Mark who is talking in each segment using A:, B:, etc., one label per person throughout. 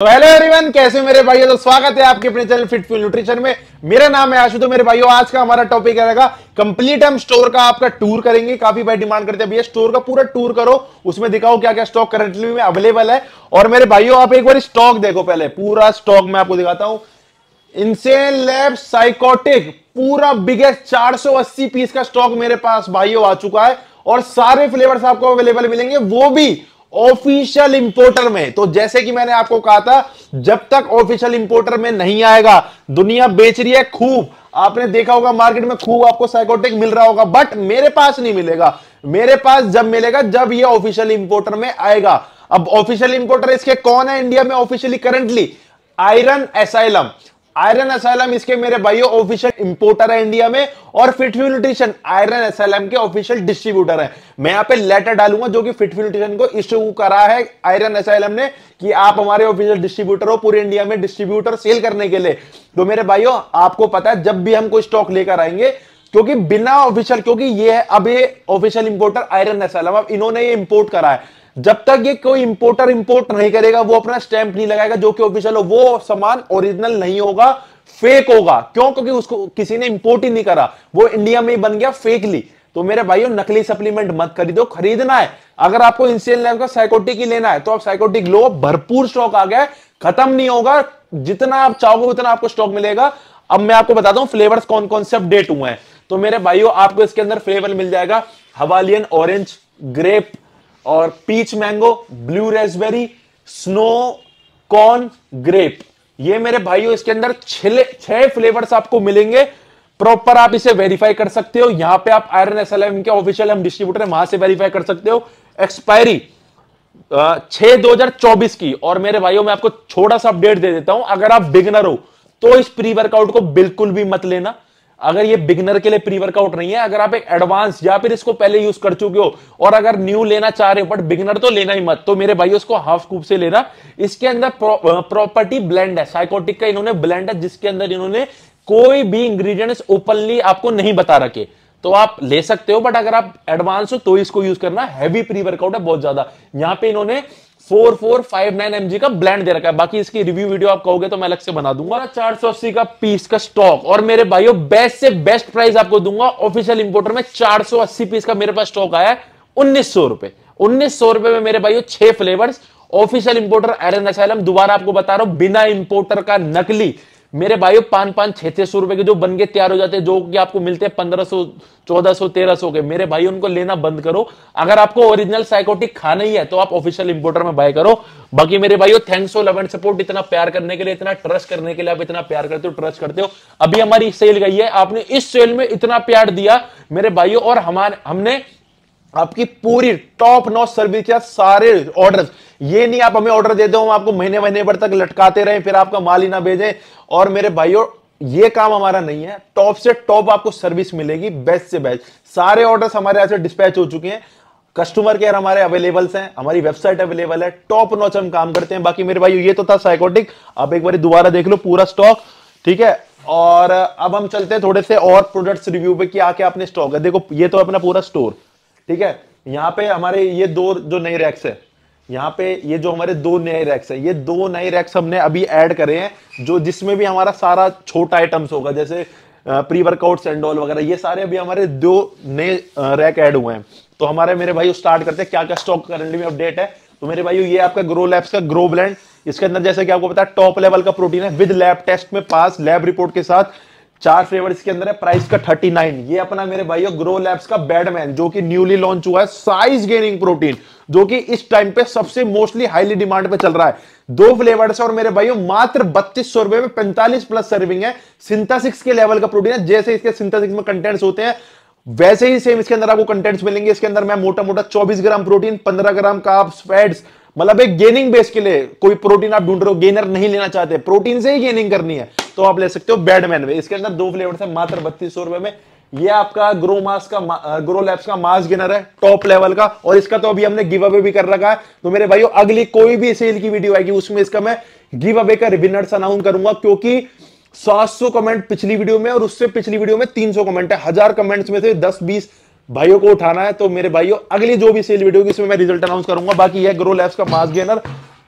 A: तो hello everyone, कैसे मेरे भाइयों। तो स्वागत है आपके अपने चैनल फिट फ्यूल न्यूट्रिशन में। मेरा नाम है आशु। तो मेरे भाइयों, आज का हमारा टॉपिक रहेगा कंप्लीट। हम स्टोर का आपका टूर करेंगे। काफी भाई डिमांड करते हैं भैया स्टोर का पूरा टूर करो, उसमें दिखाओ क्या क्या स्टॉक करंटली में अवेलेबल है। और मेरे भाइयों, आप एक बार स्टॉक देखो, पहले पूरा स्टॉक मैं आपको दिखाता हूं। इनसेन लैब्स साइकोटिक पूरा बिगेस्ट 480 पीस का स्टॉक मेरे पास भाइयों आ चुका है, और सारे फ्लेवर्स आपको अवेलेबल मिलेंगे, वो भी ऑफिशियल इंपोर्टर में। तो जैसे कि मैंने आपको कहा था, जब तक ऑफिशियल इंपोर्टर में नहीं आएगा, दुनिया बेच रही है खूब, आपने देखा होगा मार्केट में खूब आपको साइकोटिक मिल रहा होगा, बट मेरे पास नहीं मिलेगा। मेरे पास जब मिलेगा, जब ये ऑफिशियल इंपोर्टर में आएगा। अब ऑफिशियल इंपोर्टर इसके कौन है इंडिया में officially currently? Iron asylum. Iron asylum इसके मेरे भाइयों ऑफिशियल इंपोर्टर है इंडिया में, और fit fuel nutrition iron asylum के ऑफिशियल डिस्ट्रीब्यूटर है। मैं यहां पे लेटर डालूंगा जो कि फिट फ्यूल न्यूट्रिशन को इश्यू करा है आयरन एसाइलम ने, कि आप हमारे ऑफिशियल डिस्ट्रीब्यूटर हो पूरे इंडिया में, डिस्ट्रीब्यूटर सेल करने के लिए। तो मेरे भाइयों, आपको पता है जब भी हम कोई स्टॉक लेकर आएंगे, क्योंकि बिना ऑफिशियल, क्योंकि ये है अब ये ऑफिशियल इंपोर्टर आयरन एसाइलम, अब इन्होंने ये इंपोर्ट करा है, जब तक ये कोई इंपोर्टर इंपोर्ट नहीं करेगा, वो अपना स्टैंप नहीं लगाएगा जो कि ऑफिशियल हो, वो सामान ओरिजिनल नहीं होगा, फेक होगा। क्यों? क्योंकि उसको किसी ने इंपोर्ट ही नहीं करा, वो इंडिया में ही बन गया फेकली। तो मेरे भाइयों, नकली सप्लीमेंट मत खरीदो। खरीदना है, अगर आपको इंसेन लैब का साइकोटिक ही लेना है तो आप साइकोटिक लो, भरपूर स्टॉक आ गया है, खत्म नहीं होगा। जितना आप चाहोगे उतना आपको स्टॉक मिलेगा। अब मैं आपको बताता हूं फ्लेवर्स कौन कौन से अपडेट हुए हैं। तो मेरे भाइयों, आपको इसके अंदर फ्लेवर मिल जाएगा हवालियन ऑरेंज, ग्रेप और peach mango, blue raspberry, snow cone, grape. ये मेरे भाइयों इसके अंदर 6 फ्लेवर्स आपको मिलेंगे। प्रॉपर आप इसे वेरीफाई कर सकते हो। यहां पे आप आयरन एसएलएम के ऑफिशियल हम डिस्ट्रीब्यूटर है, वहां से वेरीफाई कर सकते हो। एक्सपायरी 6/2024 की। और मेरे भाइयों, मैं आपको छोटा सा अपडेट दे देता हूं, अगर आप बिगनर हो तो इस प्री वर्कआउट को बिल्कुल भी मत लेना। अगर ये बिगनर के लिए प्री वर्कआउट नहीं है, अगर आप एक एडवांस या फिर इसको पहले यूज कर चुके हो और अगर न्यू लेना चाह रहे हो, बट बिगनर तो लेना ही मत। तो मेरे भाइयों, इसको हाफ स्कूप से लेना। इसके अंदर प्रॉपर्टी ब्लेंड है, साइकोटिक का इन्होंने ब्लेंड है, जिसके अंदर इन्होंने कोई भी इंग्रेडिएंट्स ओपनली आपको नहीं बता रखे। तो आप ले सकते हो, बट अगर आप एडवांस हो तो इसको यूज करना। हैवी प्री वर्कआउट है बहुत ज्यादा। यहां पे इन्होंने 4459 mg का ब्लेंड दे रखा है। बाकी इसकी रिव्यू वीडियो आप कहोगे तो मैं अलग से बना दूंगा। 480 का पीस का स्टॉक, और मेरे भाइयों बेस्ट से बेस्ट प्राइस आपको दूंगा। ऑफिशियल इंपोर्टर में 480 पीस का मेरे पास स्टॉक आया है 1900 रुपए। 1900 रुपए में मेरे भाइयों 6 flavours. Official importer iron asylum, दोबारा आपको बता रहा हूं, बिना इंपोर्टर का नकली मेरे भाइयों 500-600 रुपए के जो बन के तैयार हो जाते हैं, जो कि आपको मिलते हैं 1500, 1400, 1300 के, मेरे भाई उनको लेना बंद करो। अगर आपको ओरिजिनल साइकोटिक खाना ही है तो आप ऑफिशियल इंपोर्टर में बाय करो। बाकी मेरे भाइयों, thanks for love and support, इतना प्यार करने के लिए, इतना ट्रस्ट करने के लिए। आप इतना प्यार करते हो, ट्रस्ट करते हो। अभी हमारी सेल गई है, आपने इस सेल में इतना प्यार दिया मेरे भाइयों, और हमने आपकी पूरी टॉप नॉच सर्विस किया। सारे ऑर्डर्स, ये नहीं आप हमें ऑर्डर दे दो, हम आपको महीने महीने भर तक लटकाते रहे, फिर आपका माल ही ना भेजें। और मेरे भाइयों, ये काम हमारा नहीं है। टॉप से टॉप आपको सर्विस मिलेगी, बेस्ट से बेस्ट। सारे ऑर्डर्स हमारे यहां से डिस्पैच हो चुके हैं। कस्टमर केयर हमारे अवेलेबल हैं, हमारी वेबसाइट अवेलेबल है, टॉप नॉच हम काम करते हैं। बाकी मेरे भाइयों, ये तो था साइकोटिक। आप एक बार दोबारा देख लो पूरा स्टॉक, ठीक है। और अब हम चलते हैं थोड़े से और प्रोडक्ट्स रिव्यू पे, कि आके अपने स्टॉक है। देखो, ये तो अपना पूरा स्टोर, ठीक है। यहां पे हमारे ये 2 जो नए रैक्स है, यहां पे ये जो हमारे 2 नए रैक्स है, ये 2 नए रैक्स हमने अभी ऐड करे हैं, जो जिसमें भी हमारा सारा छोटा आइटम्स होगा, जैसे प्री वर्कआउट सैंडोल वगैरह, ये सारे अभी हमारे 2 नए रैक ऐड हुए हैं। तो हमारे मेरे भाई स्टार्ट करते हैं क्या क्या स्टॉक करंटली में अपडेट है। तो मेरे भाई, ये आपका ग्रो लैब्स का ग्रो ब्लेंड, इसके अंदर जैसे कि आपको पता है टॉप लेवल का प्रोटीन है, विद लैब टेस्ट में पास, लैब रिपोर्ट के साथ। 4 फ्लेवर इसके अंदर है, प्राइस का 39। ये अपना मेरे भाइयों ग्रो लैब्स का बैडमैन, जो कि न्यूली लॉन्च हुआ है, साइज गेनिंग प्रोटीन, जो कि इस टाइम पे सबसे मोस्टली हाईली डिमांड पे चल रहा है। 2 फ्लेवर्स है, और मेरे भाइयों मात्र 3200 रुपए में 45 प्लस सर्विंग है। सिंथेसिक्स के लेवल का प्रोटीन है, जैसे इसके सिंथेसिक्स में कंटेंट्स होते हैं वैसे ही सेम इसके अंदर आपको कंटेंट्स मिलेंगे। इसके अंदर मैं मोटा मोटा 24 ग्राम प्रोटीन, 15 ग्राम कार्ब्स, फैट्स, मतलब एक गेनिंग बेस के लिए कोई प्रोटीन आप ढूंढ रहे हो, गेनर नहीं लेना चाहते, प्रोटीन से ही गेनिंग करनी है, तो आप ले सकते हो बैडमैन में। इसके अंदर 2 फ्लेवर्स है, मात्र 3200 रुपए में। ये आपका ग्रो लैब्स का मास गेनर है, टॉप लेवल का, और इसका तो अभी हमने गिव अवे भी कर रखा है। तो मेरे भाइयों, अगली कोई भी सेल की वीडियो आएगी उसमें इसका मैं गिव अवे का विनर्स अनाउंस करूंगा, क्योंकि 700 कमेंट पिछली वीडियो में और उससे पिछली वीडियो में 300 कमेंट है। 1000 कमेंट्स में से 10-20 भाइयों को उठाना है। तो मेरे भाइयों, अगली जो भी सेल वीडियो होगी इसमें मैं रिजल्ट अनाउंस करूंगा। बाकी यह ग्रो लैब्स का मास गेनर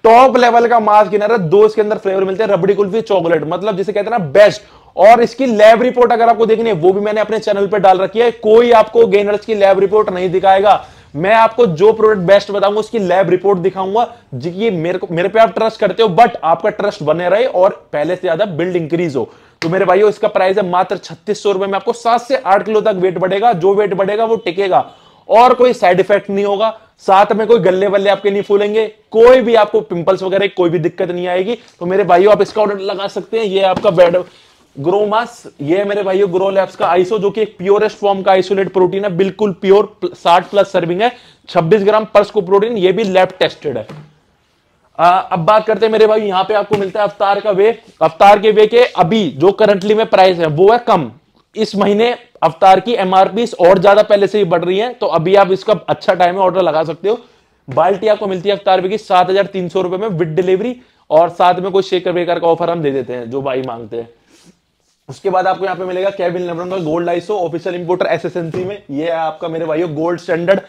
A: टॉप लेवल का मास गेनर है। दो इसके अंदर फ्लेवर मिलते हैं, रबड़ी कुल्फी, चॉकलेट, मतलब जिसे कहते हैं ना बेस्ट। और इसकी लैब रिपोर्ट अगर आपको देखनी है वो भी मैंने अपने चैनल पे डाल रखी है। कोई आपको गेनर्स की लैब रिपोर्ट नहीं दिखाएगा, मैं आपको जो प्रोडक्ट बेस्ट बताऊंगा उसकी लैब रिपोर्ट दिखाऊंगा। जी मेरे पे आप ट्रस्ट करते हो, बट आपका ट्रस्ट बने रहे और पहले से ज्यादा बिल्ड इंक्रीज हो। तो मेरे भाइयों इसका प्राइस है मात्र 3600 रुपए में। आपको 7 से 8 किलो तक वेट बढ़ेगा, जो वेट बढ़ेगा वो टिकेगा और कोई साइड इफेक्ट नहीं होगा। साथ में कोई गल्ले वल्ले आपके नहीं फूलेंगे, कोई भी आपको पिंपल्स वगैरह कोई भी दिक्कत नहीं आएगी। तो मेरे भाइयों आप इसका ऑर्डर लगा सकते हैं। ये आपका बेड ग्रो मास, ये मेरे भाइयों ग्रो लैब्स का आइसो, जो कि एक प्योरेस्ट फॉर्म का आइसोलेट प्रोटीन है, बिल्कुल प्योर, 60 प्लस सर्विंग है, 26 ग्राम पर स्कूप प्रोटीन, ये भी लैब टेस्टेड है। अब बात करते हैं मेरे भाई, यहां पे आपको मिलता है अवतार का वे। अवतार के वे के अभी जो करंटली में प्राइस है वो है कम। इस महीने अवतार की एमआरपी और ज्यादा पहले से ही बढ़ रही है, तो अभी आप इसका अच्छा टाइम है, ऑर्डर लगा सकते हो। बाल्टी आपको मिलती है अवतार वे की 7300 रुपए में विद डिलीवरी, और साथ में कोई शेकर वेकर का ऑफर हम दे देते हैं जो भाई मांगते हैं। उसके बाद आपको यहाँ पे मिलेगा केविन लेब्रॉन का गोल्ड आइसो, ऑफिशियल इंपोर्टर एसएसएनसी में। ये है आपका मेरे भाइयों गोल्ड स्टैंडर्ड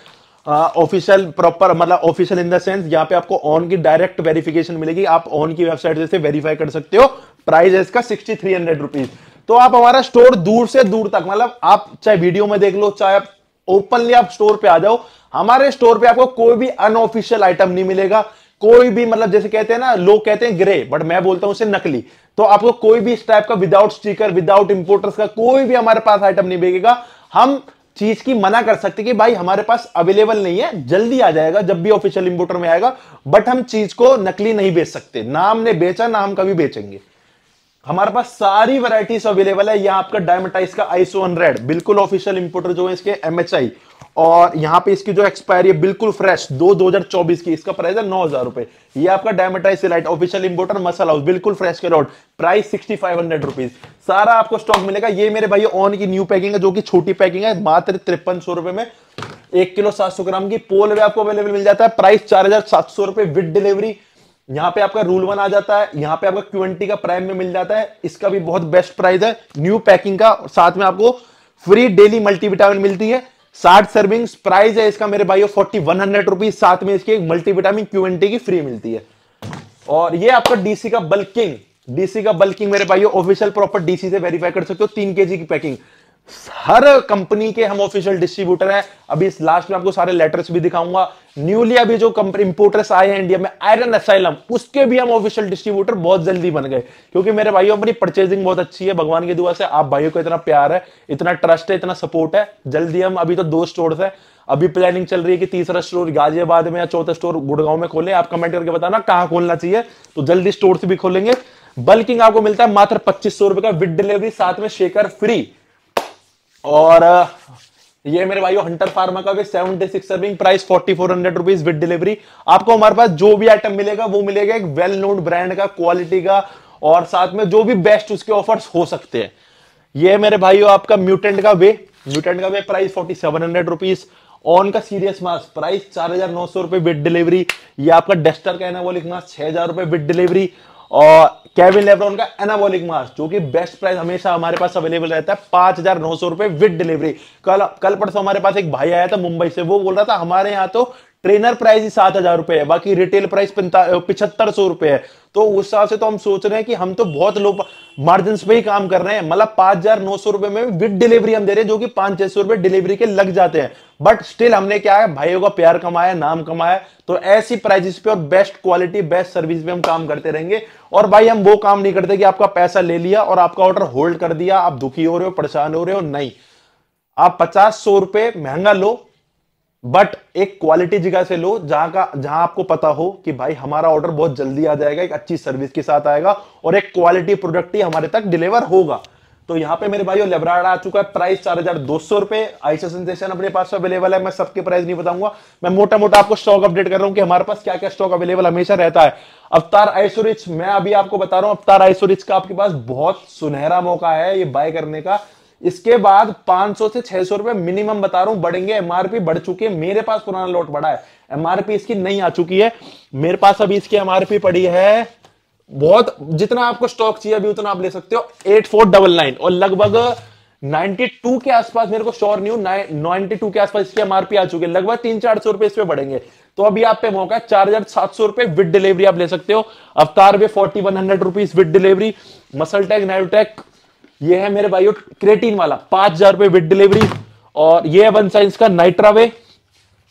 A: ऑफिशियल प्रॉपर, मतलब ऑफिशियल इन द सेंस यहाँ पे आपको ऑन की डायरेक्ट वेरिफिकेशन मिलेगी, आप ऑन की वेबसाइट से वेरीफाई कर सकते हो। प्राइस है इसका 6300 रुपीज। तो आप हमारा स्टोर दूर से दूर तक, मतलब आप चाहे वीडियो में देख लो, चाहे आप ओपनली आप स्टोर पे आ जाओ, हमारे स्टोर पे आपको कोई भी अनऑफिशियल आइटम नहीं मिलेगा। कोई भी, मतलब जैसे कहते हैं ना, लोग कहते हैं ग्रे, बट मैं बोलता हूं उसे नकली। तो आपको कोई भी इस टाइप का विदाउट स्टिकर, विदाउट इंपोर्टर्स का कोई भी हमारे पास आइटम नहीं मिलेगा। हम चीज की मना कर सकते कि भाई हमारे पास अवेलेबल नहीं है, जल्दी आ जाएगा जब भी ऑफिशियल इंपोर्टर में आएगा, बट हम चीज को नकली नहीं बेच सकते। ना हमने बेचा, ना हम कभी बेचेंगे। हमारे पास सारी वैरायटीज अवेलेबल है। यहाँ आपका डायमेटाइज का आइसो 100 बिल्कुल ऑफिशियल इंपोर्टर जो है इसके एमएचआई, और यहाँ पे इसकी जो एक्सपायरी है बिल्कुल फ्रेश 2024 की, इसका प्राइस है 9000 रुपए। ये आपका डायमेटाइज scheelite official importer muscle house, बिल्कुल फ्रेश के रोड, प्राइस 6500 रुपीज। सारा आपको स्टॉक मिलेगा। ये मेरे भाई ऑन की न्यू पैकिंग है, जो कि छोटी पैकिंग है, मात्र 5300 रुपए में 1 किलो 700 ग्राम की पोल वे आपको अवेलेबल मिल जाता है। प्राइस 4700 रुपए विद डिलीवरी। यहाँ पे आपका रूल 1 आ जाता है, यहाँ पे आपका क्यूएनटी का प्राइम में मिल जाता है, इसका भी बहुत बेस्ट प्राइस है न्यू पैकिंग का। साथ में आपको फ्री डेली मल्टीविटामिन मिलती है, 60 सर्विंग्स। प्राइस है इसका मेरे भाइयों 4100 रुपीज। साथ में इसकी मल्टीविटामिन क्यूएनटी की फ्री मिलती है। और ये आपका डीसी का बल्किंग मेरे भाइयों ऑफिशियल प्रॉपर डीसी से वेरीफाई कर सकते हो, 3 केजी की पैकिंग। हर कंपनी के हम ऑफिशियल डिस्ट्रीब्यूटर हैं। अभी इस लास्ट में आपको सारे लेटर्स भी दिखाऊंगा। न्यूली अभी जो कंपनी इंपोर्टर्स आए हैं इंडिया में, आयरन असाइलम, उसके भी हम ऑफिशियल डिस्ट्रीब्यूटर बहुत जल्दी बन गए, क्योंकि मेरे भाइयों अपनी परचेजिंग बहुत अच्छी है, भगवान की दुआ से। आप भाइयों को इतना प्यार है, इतना ट्रस्ट है, इतना सपोर्ट है। जल्दी हम, अभी तो 2 स्टोर्स है, अभी प्लानिंग चल रही है कि तीसरा स्टोर गाजियाबाद में या चौथा स्टोर गुड़गांव में खोले। आप कमेंट करके बताना कहां खोलना चाहिए, तो जल्दी स्टोर भी खोलेंगे। बल्किंग आपको मिलता है मात्र 2500 रुपए का विद डिलीवरी, साथ में शेकर फ्री। और ये मेरे भाइयों हंटर फार्मा का भी 76 serving, price 4400 rupees with delivery. आपको हमारे पास जो भी आइटम मिलेगा वो मिलेगा एक वेल नोन ब्रांड का, क्वालिटी का, और साथ में जो भी बेस्ट उसके ऑफर्स हो सकते हैं। ये मेरे भाइयों आपका म्यूटेंट का वे प्राइस 4700 रुपीज। ऑन का सीरियस मास्क प्राइस 4900 रुपए विद डिलीवरी। ये आपका डेस्टर का एनाबॉलिक मास्क 6000 रुपए विद डिलीवरी। और केविन लेब्रॉन का एनाबॉलिक मास्क, जो कि बेस्ट प्राइस हमेशा हमारे पास अवेलेबल रहता है, 5900 रुपए विद डिलीवरी। कल परसों हमारे पास एक भाई आया था मुंबई से, वो बोल रहा था हमारे यहाँ तो ट्रेनर प्राइस ही 7000 रुपए है, बाकी रिटेल प्राइस 7500 रुपए है। तो उस हिसाब से तो हम सोच रहे हैं कि हम तो बहुत लो मार्जिन पे ही काम कर रहे हैं, मतलब 5900 रुपए में विद डिलीवरी हम दे रहे हैं, जो कि 500-600 रुपए डिलीवरी के लग जाते हैं। बट स्टिल हमने क्या है, भाइयों का प्यार कमाया, नाम कमाया। तो ऐसी प्राइसेस पे और बेस्ट क्वालिटी, बेस्ट सर्विस पे हम काम करते रहेंगे। और भाई हम वो काम नहीं करते कि आपका पैसा ले लिया और आपका ऑर्डर होल्ड कर दिया, आप दुखी हो रहे हो, परेशान हो रहे हो। नहीं, आप 50-100 रुपए महंगा लो, बट एक क्वालिटी जगह से लो, जहां आपको पता हो कि भाई हमारा ऑर्डर बहुत जल्दी आ जाएगा, एक अच्छी सर्विस के साथ आएगा और एक क्वालिटी प्रोडक्ट ही हमारे तक डिलीवर होगा। तो यहाँ पे मेरे भाइयों लेब्राडा आ चुका है, प्राइस 4200 रुपए। आइसो सेंसेशन अपने पास अवेलेबल है, मैं सबके प्राइस नहीं बताऊंगा, मैं मोटा मोटा आपको स्टॉक अपडेट कर रहा हूं कि हमारे पास क्या क्या स्टॉक अवेलेबल हमेशा रहता है। अवतार आइसोरिच, मैं अभी आपको बता रहा हूं, अवतार आइसोरिच का आपके पास बहुत सुनहरा मौका है ये बाय करने का। इसके बाद 500 से 600 रुपए मिनिमम बता रहा हूं बढ़ेंगे। एमआरपी बढ़ चुकी है, मेरे पास पुराना लॉट बढ़ा है, एमआरपी इसकी नहीं आ चुकी है। मेरे पास अभी इसकी एमआरपी पड़ी है बहुत, जितना आपको स्टॉक चाहिए अभी उतना आप ले सकते हो, 8499, और लगभग 92 के आसपास, मेरे को श्योर नहीं हूं, 92 के आसपास इसकी एमआरपी आ चुकी है। लगभग 300-400 रुपए इस पे बढ़ेंगे। तो अभी आप पे मौका है 4,700 रुपए विद डिलीवरी आप ले सकते हो। Avatar whey 4,100 rupees with delivery. MuscleTech नायोटेक ये है मेरे भाइयों क्रेटीन वाला 5,000 रुपए विद डिलीवरी। और ये है वन साइंस का नाइट्रावे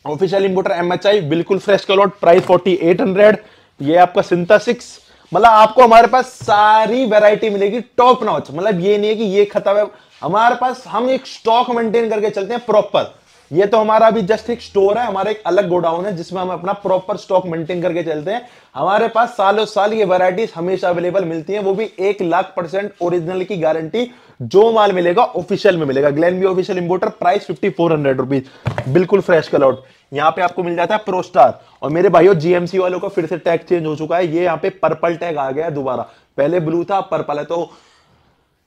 A: ऑफिशियल इंपोर्टर एमएचआई, बिल्कुल फ्रेश कलॉट, प्राइस 4,800। ये आपका सिंथेसिक्स, मतलब आपको हमारे पास सारी वैरायटी मिलेगी टॉप नॉच। मतलब ये नहीं है कि ये खत्म है हमारे पास, हम एक स्टॉक मेंटेन करके चलते हैं प्रॉपर। ये तो हमारा अभी जस्ट एक स्टोर है, हमारा एक अलग गोडाउन है जिसमें हम अपना प्रॉपर स्टॉक मेंटेन करके चलते हैं। हमारे पास सालों साल ये वैरायटीज हमेशा अवेलेबल मिलती हैं, वो भी 1,00,000% ओरिजिनल की गारंटी। जो माल मिलेगा ऑफिशियल में मिलेगा। ग्लेनबी ऑफिशियल इंपोर्टर, प्राइस 5,400 रुपीज, बिल्कुल फ्रेश कलआउट। यहाँ पे आपको मिल जाता है प्रो स्टार। और मेरे भाइयों जीएमसी वालों का फिर से टैग चेंज हो चुका है, ये यहाँ पे पर्पल टैग आ गया है दोबारा, पहले ब्लू था पर्पल है। तो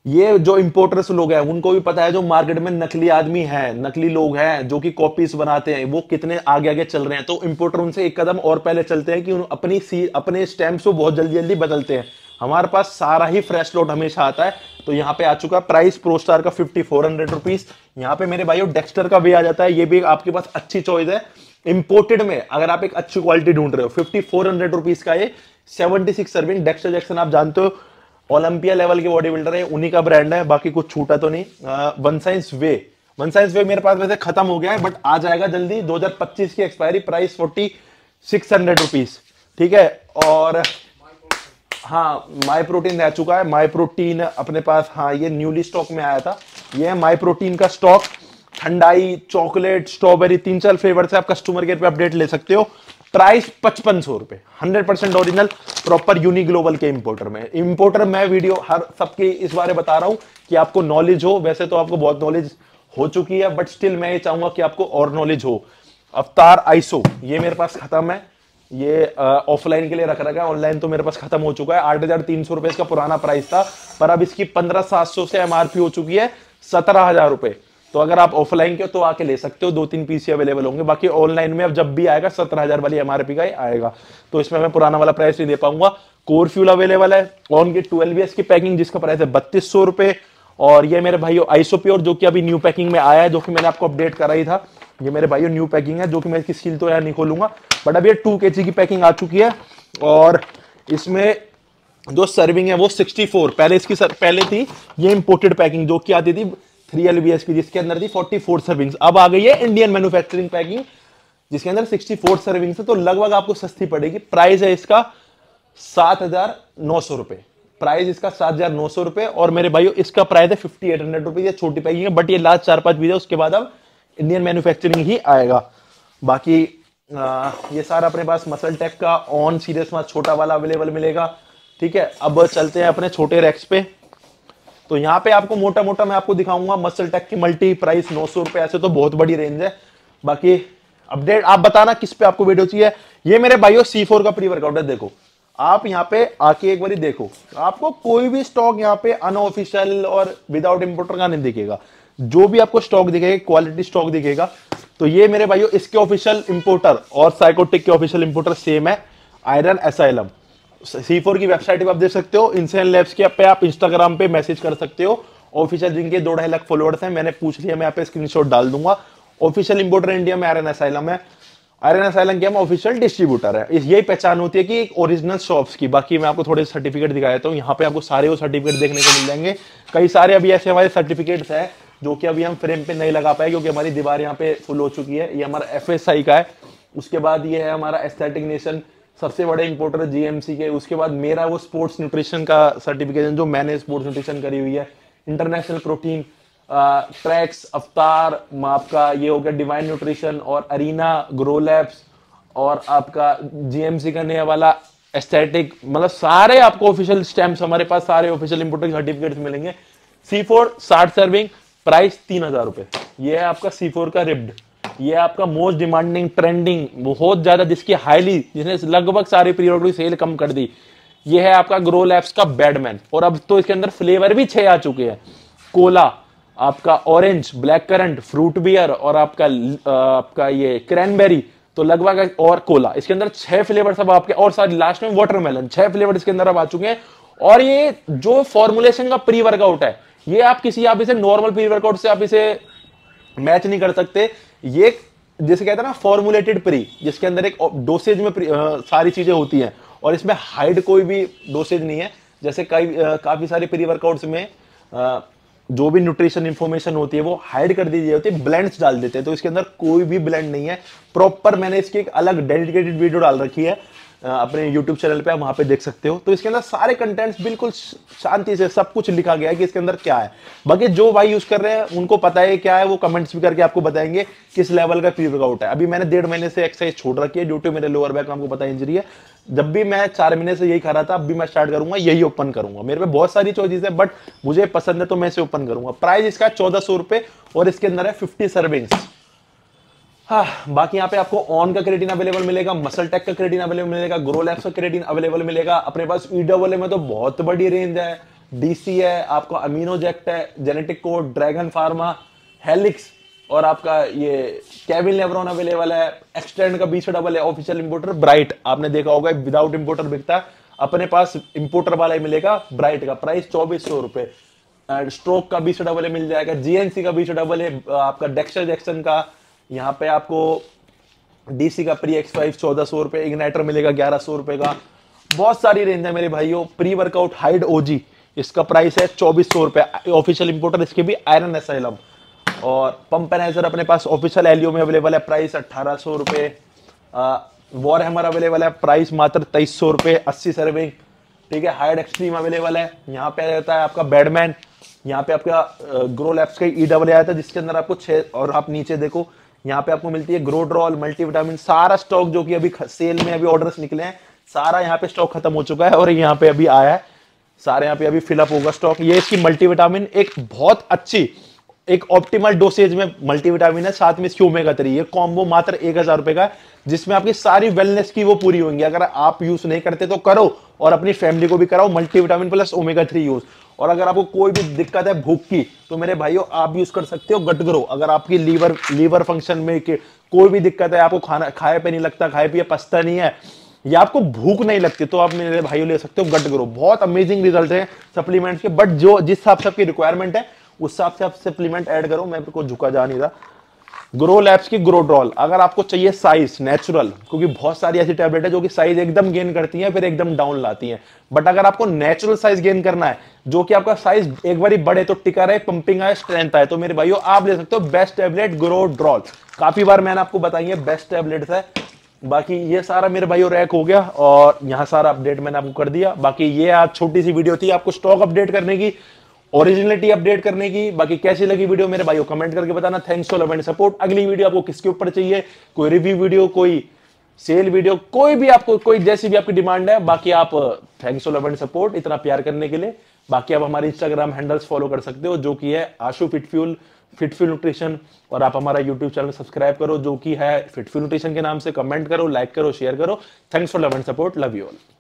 A: ये जो इंपोर्टर्स लोग हैं उनको भी पता है, जो मार्केट में नकली आदमी हैं, नकली लोग हैं जो कि कॉपीज बनाते हैं, वो कितने आगे आगे चल रहे हैं। तो इंपोर्टर उनसे एक कदम और पहले चलते हैं कि अपने स्टैम्प्स को बहुत जल्दी जल्दी बदलते हैं। हमारे पास सारा ही फ्रेश लोट हमेशा आता है। तो यहाँ पे आ चुका है प्राइस प्रो स्टार का 5,400 रुपीज। यहाँ पे मेरे भाइयों डेक्स्टर का भी आ जाता है, ये भी आपके पास अच्छी चॉइस है इंपोर्टेड में। अगर आप एक अच्छी क्वालिटी ढूंढ रहे हो 5,400 रुपीज का ये 76 सर्विंग डेक्स्टर जैक्सन, आप जानते हो ओलंपिया लेवल के बॉडी बिल्डर है, उन्हीं का ब्रांड है, बाकी कुछ छूटा तो नहीं। वन साइंस वे मेरे पास वैसे खत्म हो गया है बट आ जाएगा जल्दी, 2025 की एक्सपायरी, प्राइस 4,600 रुपीज, ठीक है। और हाँ माई प्रोटीन रह चुका है, माई प्रोटीन अपने पास, हाँ ये न्यूली स्टॉक में आया था, ये है माई प्रोटीन का स्टॉक। ठंडाई, चॉकलेट, स्ट्रॉबेरी, 3-4 फ्लेवर से आप कस्टमर केयर पे अपडेट ले सकते हो। प्राइस 5,500 रुपए, 100% ओरिजिनल प्रॉपर यूनिक ग्लोबल के इंपोर्टर में। इंपोर्टर मैं वीडियो हर सबके इस बारे बता रहा हूं कि आपको नॉलेज हो, वैसे तो आपको बहुत नॉलेज हो चुकी है बट स्टिल मैं ये चाहूंगा कि आपको और नॉलेज हो। अवतार आइसो ये मेरे पास खत्म है, ये ऑफलाइन के लिए रख रखा है, ऑनलाइन तो मेरे पास खत्म हो चुका है। 8,300 रुपए इसका पुराना प्राइस था, पर अब इसकी 15,700 से एमआरपी हो चुकी है 17,000 रुपए। तो अगर आप ऑफलाइन के हो तो आके ले सकते हो, 2-3 पीस अवेलेबल होंगे। बाकी ऑनलाइन में अब जब भी आएगा 17,000 वाली एमआरपी का ही आएगा, तो इसमें मैं पुराना वाला प्राइस नहीं दे पाऊंगा। कोर फ्यूल अवेलेबल है ऑन की 12 की पैकिंग, जिसका प्राइस है 3,200 रुपए। और ये मेरे भाइयों आइसोप्योर जो कि अभी न्यू पैकिंग में आया है, जो कि मैंने आपको अपडेट करा ही था। ये मेरे भाइयों न्यू पैकिंग है, जो कि मैं इसकी सील तो यार नहीं खोलूंगा, बट अब ये 2 kg की पैकिंग आ चुकी है। और इसमें जो सर्विंग है वो 64, पहले इसकी पहले थी ये इंपोर्टेड पैकिंग जो कि आती थी 3 LBS की, जिसके अंदर थी 44 सर्विंग्स। अब आ गई है इंडियन मैन्युफैक्चरिंग पैकिंग जिसके अंदर 64 सर्विंग्स है, तो लगभग आपको सस्ती पड़ेगी। प्राइस है इसका 7,900 रुपए, प्राइस इसका 7,900 रुपए। और मेरे भाइयों इसका प्राइस है 5,800 रुपए। ये छोटी पैकिंग है बट ये लास्ट 4-5 पीस है, उसके बाद अब इंडियन मैन्युफैक्चरिंग ही आएगा। बाकी ये सारा अपने पास मसल टेक का ऑन सीरियस मास छोटा वाला अवेलेबल मिलेगा, ठीक है। अब चलते हैं अपने छोटे रैक्स पे। तो यहाँ पे आपको मोटा मोटा मैं आपको दिखाऊंगा मसल टेक की मल्टी, प्राइस 900 रुपए, ऐसे तो बहुत बड़ी रेंज है। बाकी अपडेट आप बताना किस पे आपको वीडियो चाहिए। ये मेरे भाइयों C4 का प्री वर्कआउट है, देखो आप यहाँ पे आके एक बार देखो, आपको कोई भी स्टॉक यहाँ पे अनऑफिशियल और विदाउट इंपोर्टर का नहीं दिखेगा। जो भी आपको स्टॉक दिखेगा क्वालिटी स्टॉक दिखेगा। तो ये मेरे भाइयों इसके ऑफिशियल इंपोर्टर और साइकोटिक के ऑफिशियल इंपोर्टर सेम है, आयरन एसाइलम। C4 की वेबसाइट पे आप देख सकते हो, इनसेन लैब्स के पे आप इंस्टाग्राम पे मैसेज कर सकते हो। ऑफिशियल जिनके 2-2.5 लाख फॉलोअर्स हैं, मैंने पूछ लिया, मैं यहाँ पे स्क्रीनशॉट डाल दूंगा। ऑफिशियल इंपोर्टर इंडिया में आयरन एसाइलम है। आयरन एसाइलम के हम ऑफिशियल डिस्ट्रीब्यूटर है, यही पहचान होती है कि एक ओरिजिनल शॉप्स की। बाकी मैं आपको थोड़े सर्टिफिकेट दिखा देता हूँ, यहाँ पे आपको सारे वो सर्टिफिकेट देखने को मिल जाएंगे। कई सारे अभी ऐसे हमारे सर्टिफिकेट्स हैं जो कि अभी हम फ्रेम पे नहीं लगा पाए क्योंकि हमारी दीवार यहाँ पे फुल हो चुकी है। ये हमारा FSI का है, उसके बाद ये है हमारा एस्थेटिक नेशन, सबसे बड़े इंपोर्टर GMC के। उसके बाद मेरा वो स्पोर्ट्स न्यूट्रिशन का सर्टिफिकेशन जो मैंने स्पोर्ट्स न्यूट्रिशन करी हुई है। इंटरनेशनल प्रोटीन, ट्रैक्स, अवतार, आपका ये हो गया डिवाइन न्यूट्रिशन और अरीना, ग्रो लैब्स और आपका GMC का नया वाला एस्थेटिक। मतलब सारे आपको ऑफिशियल स्टैम्प्स हमारे पास, सारे ऑफिशियल इंपोर्टर सर्टिफिकेट्स मिलेंगे। C4 60 सर्विंग, प्राइस 3,000 रुपए। ये है आपका C4 का रिब्ड। ये आपका मोस्ट डिमांडिंग, ट्रेंडिंग बहुत ज्यादा, जिसकी हाईली, जिसने लगभग सारी पीरियड की सेल कम कर दी। ये है आपका ग्रो लैब्स का बैडमैन। और अब तो इसके अंदर फ्लेवर भी 6 आ चुके हैं, कोला, आपका orange, black currant, fruit beer और आपका ये क्रैनबेरी, तो लगभग, और कोला। इसके अंदर 6 फ्लेवर सब आपके, और साथ लास्ट में वाटरमेलन, 6 फ्लेवर इसके अंदर अब आ चुके हैं। और ये जो फॉर्मुलेशन का प्री वर्कआउट है, ये आप इसे नॉर्मल प्री वर्कआउट से आप इसे मैच नहीं कर सकते। ये जिसे कहते हैं ना फॉर्मुलेटेड प्री, जिसके अंदर एक डोसेज में सारी चीजें होती हैं और इसमें हाइड कोई भी डोसेज नहीं है। जैसे काफी सारे प्री वर्कआउट्स में जो भी न्यूट्रिशन इंफॉर्मेशन होती है वो हाइड कर दी जाती है, ब्लेंड्स डाल देते हैं, तो इसके अंदर कोई भी ब्लेंड नहीं है। प्रॉपर मैंने इसकी एक अलग डेडिकेटेड वीडियो डाल रखी है अपने YouTube चैनल पे, आप वहां पे देख सकते हो। तो इसके अंदर सारे कंटेंट्स बिल्कुल शांति से सब कुछ लिखा गया है कि इसके अंदर क्या है। बाकी जो भाई यूज कर रहे हैं उनको पता है क्या है, वो कमेंट्स भी करके आपको बताएंगे किस लेवल का प्री वर्कआउट है। अभी मैंने 1.5 महीने से एक्सरसाइज छोड़ रखी है ड्यू टू मेरे लोअर बैक, आपको पता इंजरी है। जब भी मैं 4 महीने से यही खा रहा था, अब भी मैं स्टार्ट करूंगा यही ओपन करूंगा। मेरे पे बहुत सारी चॉइसेस है बट मुझे पसंद है तो मैं इसे ओपन करूंगा। प्राइस इसका 1400 रुपए और इसके अंदर है 50 सर्विंग्स। हाँ, बाकी यहाँ पे आपको ऑन का क्रेटिन अवेलेबल मिलेगा, मसल टेक का क्रेटिन अवेलेबल मिलेगा, ग्रोलैब्स का क्रेटिन अवेलेबल मिलेगा। अपने पास ईडब्ल्यूए में तो बहुत बड़ी रेंज है, डीसी है, आपको अमीनोजेक्ट है, genetic code, dragon pharma, helix और आपका ये केविन लेब्रॉन अवेलेबल है। एक्सटेंड का बीच डबल है, ऑफिशियल इंपोर्टर ब्राइट, आपने देखा होगा विदाउट इंपोर्टर बिकता है, अपने पास इंपोर्टर वाला ही मिलेगा ब्राइट का। प्राइस 2400 रुपए। स्ट्रोक का बीच डबल मिल जाएगा, जीएनसी का बीच डबल है, आपका डेक्स्टर जैक्सन का, यहाँ पे आपको डीसी का प्री एक्स5 1400 रुपए, इग्नाइटर मिलेगा 1100 रुपए का। बहुत सारी रेंज है मेरे भाइयों। प्री वर्कआउट हाइड ओजी, इसका प्राइस है 2400 रुपए, ऑफिशियल इंपोर्टर इसके भी आयरन एसाइलम। और पंपनाइजर अपने पास ऑफिशियल एलियो में अवेलेबल है, प्राइस 1800 रुपए। वॉर हैमर अवेलेबल है, प्राइस मात्र 2300 रुपए, 80 सर्विंग, ठीक है। हाइड एक्सट्रीम अवेलेबल है। यहाँ पे रहता है आपका बैडमैन, यहाँ पे आपका ग्रोलैब्स का ईडब्ल्यूए आया था जिसके अंदर आपको 6, और आप नीचे देखो यहाँ पे आपको मिलती है ग्रोड्रॉल, मल्टीविटामिन, सारा स्टॉक जो कि अभी सेल में अभी ऑर्डर्स निकले हैं, सारा यहाँ पे स्टॉक खत्म हो चुका है और यहाँ पे अभी आया है, सारे यहाँ पे अभी फिलअप होगा स्टॉक। ये इसकी मल्टीविटामिन एक बहुत अच्छी, एक ऑप्टिमल डोसेज में मल्टीविटामिन है, साथ में इसकी ओमेगा 3, ये कॉम्बो मात्र 1000 रुपए का, जिसमें आपकी सारी वेलनेस की वो पूरी होंगी। अगर आप यूज नहीं करते तो करो और अपनी फैमिली को भी कराओ, मल्टीविटामिन प्लस ओमेगा 3 यूज। और अगर आपको कोई भी दिक्कत है भूख की तो मेरे भाइयों आप यूज कर सकते हो गट ग्रो। अगर आपकी लीवर फंक्शन में कोई भी दिक्कत है, आपको खाना खाए पे नहीं लगता, खाए पिए पचता नहीं है, या आपको भूख नहीं लगती, तो आप मेरे भाइयों ले सकते हो गट ग्रो। बहुत अमेजिंग रिजल्ट है सप्लीमेंट्स के, बट जो जिस हिसाब से आपकी रिक्वायरमेंट है उस हिसाब से आप सप्लीमेंट ऐड करो, मैं को झुका जा नहीं रहा। ग्रोलैब्स की ग्रोड्रॉल, अगर आपको चाहिए साइज नेचुरल, क्योंकि बहुत सारी ऐसी टैबलेट है जो कि साइज एकदम गेन करती हैं फिर एकदम डाउन लाती हैं, बट अगर आपको नेचुरल साइज गेन करना है, जो कि आपका साइज एक बार बढ़े तो टिका रहे, पंपिंग आए, स्ट्रेंथ आए, तो मेरे भाइयों आप ले सकते हो बेस्ट टैबलेट ग्रोड्रॉल। काफी बार मैंने आपको बताई है, बेस्ट टैबलेट है। बाकी ये सारा मेरे भाइयों रैक हो गया और यहाँ सारा अपडेट मैंने आपको कर दिया। बाकी ये आज छोटी सी वीडियो थी आपको स्टॉक अपडेट करने की, ओरिजिनलिटी अपडेट करने की। बाकी कैसी लगी वीडियो मेरे भाइयों कमेंट करके बताना। Thanks for love and support. अगली वीडियो आपको किसके ऊपर चाहिए, कोई रिव्यू वीडियो, कोई सेल वीडियो, कोई भी आपको, कोई जैसी भी आपकी डिमांड है। बाकी आप thanks for love and support, इतना प्यार करने के लिए। बाकी आप हमारे इंस्टाग्राम हैंडल्स फॉलो कर सकते हो, जो कि है आशु फिटफ्यूल न्यूट्रिशन, और आप हमारा यूट्यूब चैनल सब्सक्राइब करो जो कि है फिटफ्यूल न्यूट्रिशन के नाम से। कमेंट करो, लाइक करो, शेयर करो। Thanks for love and support, love you all.